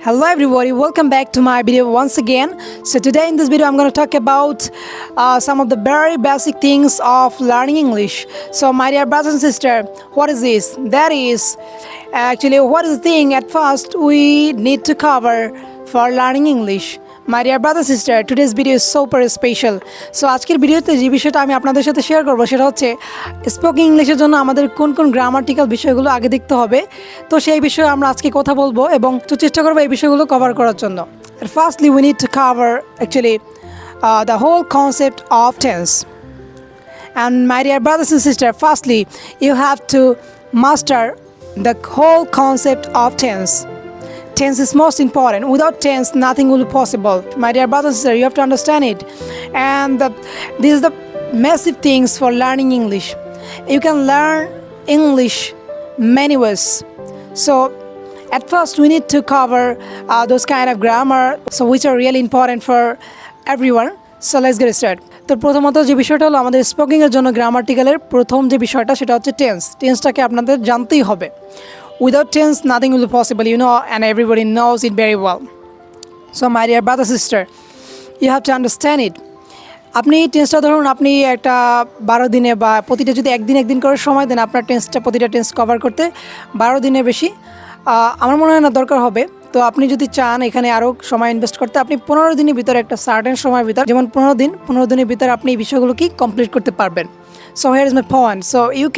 Hello everybody, welcome back to my video once again. So today in this video I'm going to talk about some of the very basic things of learning English. So my dear brothers and sisters, what is this? That is actually what is the thing at first we need to cover for learning English. My dear brother sister, today's video is super special. So আজকের ভিডিওতে যে বিষয়টা আমি আপনাদের সাথে share করব সেটা হচ্ছে স্পোকেন ইংলিশের জন্য আমাদের কোন কোন গ্রামাটিক্যাল বিষয়গুলো আগে দেখতে হবে। তো সেই বিষয়ে আমরা আজকে কথা বলবো এবং চেষ্টা করব এই বিষয়গুলো কভার করার জন্য। Firstly, we need to cover actually the whole concept of tense. And my dear brothers and sisters, firstly, you have to master the whole concept of tense. Tense is most important. Without tense, nothing will be possible. My dear brothers and sisters, you have to understand it. And this is the massive things for learning English. You can learn English many ways. So at first, we need to cover those kind of grammar, so which are really important for everyone. So let's get started. তো প্রথমত যে বিষয়টা হলো আমাদের স্পোকিংয়ের জন্য গ্রামাটিক্যালের প্রথম যে বিষয়টা সেটা হচ্ছে টেন্স। টেন্সটাকে আপনাদের জানতেই হবে। Without tense, nothing will be possible, you know, and everybody knows it very well. So my dear brother, sister, you have to understand it. আপনি টেন্সটা ধরুন আপনি একটা 12 দিনে বা প্রতিটা যদি একদিন করে সময় দেন আপনার প্রতিটা টেন্স কভার করতে 12 দিনের বেশি আমার মনে হয় না দরকার হবে। তো আপনি যদি চান এখানে আরও সময় ইনভেস্ট করতে আপনি 15 দিনের ভিতরে একটা সার্টেন সময়ের ভিতরে যেমন 15 দিনের ভিতরে আপনি এই বিষয়গুলো কি কমপ্লিট করতে পারবেন। So here is my point. So you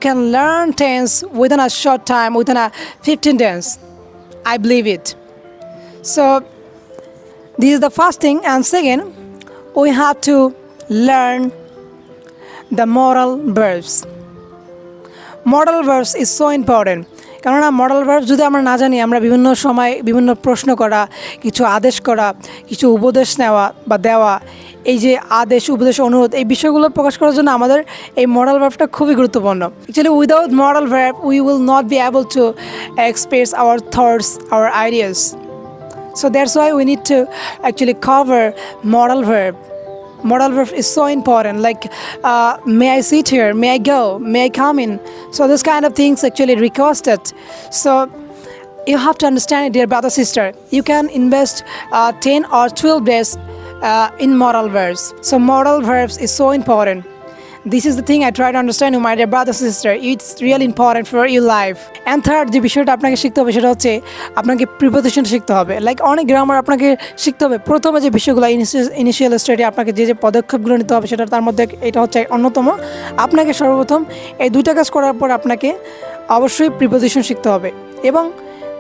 can learn tense within a short time, within a 15 days. I believe it. So this is the first thing, and second, we have to learn the modal verbs. Modal verbs is so important. কেননা modal verb যদি আমরা না জানি আমরা বিভিন্ন সময় বিভিন্ন প্রশ্ন করা, কিছু আদেশ করা, কিছু উপদেশ নেওয়া বা দেওয়া, এই যে আদেশ উপদেশ অনুরোধ এই বিষয়গুলো প্রকাশ করার জন্য আমাদের এই মডেল ভার্বটা খুবই গুরুত্বপূর্ণ। Actually without modal verb we will not be able to express our thoughts, our ideas. So that's why we need to actually cover modal verb. Modal verb is so important, like may I sit here, may I go, may I come in. So this kind of things actually requested. So you have to understand it, dear brother sister. You can invest 10 or 12 days in modal verbs. So modal verbs is so important. This is the thing I try to understand you, my dear brother sister. It's really important for your life. And third, যে বিষয়টা আপনাকে শিখতে হবে সেটা হচ্ছে আপনাকে preposition শিখতে হবে। লাইক অনেক গ্রামার আপনাকে শিখতে হবে। প্রথমে যে বিষয়গুলো ইনিশিয়াল স্টেজে আপনাকে যে পদক্ষেপগুলো নিতে হবে সেটা তার মধ্যে এটা হচ্ছে অন্যতম। আপনাকে সর্বপ্রথম এই দুইটা কাজ করার পর আপনাকে অবশ্যই প্রিপোজিশন শিখতে হবে এবং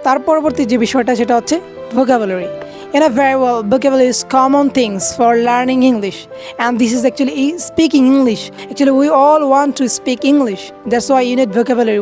তার পরবর্তী যে বিষয়টা সেটা হচ্ছে vocabulary. In a very well, vocabulary is common things for learning English, and this is actually speaking English. Actually, we all want to speak English. That's why you need vocabulary.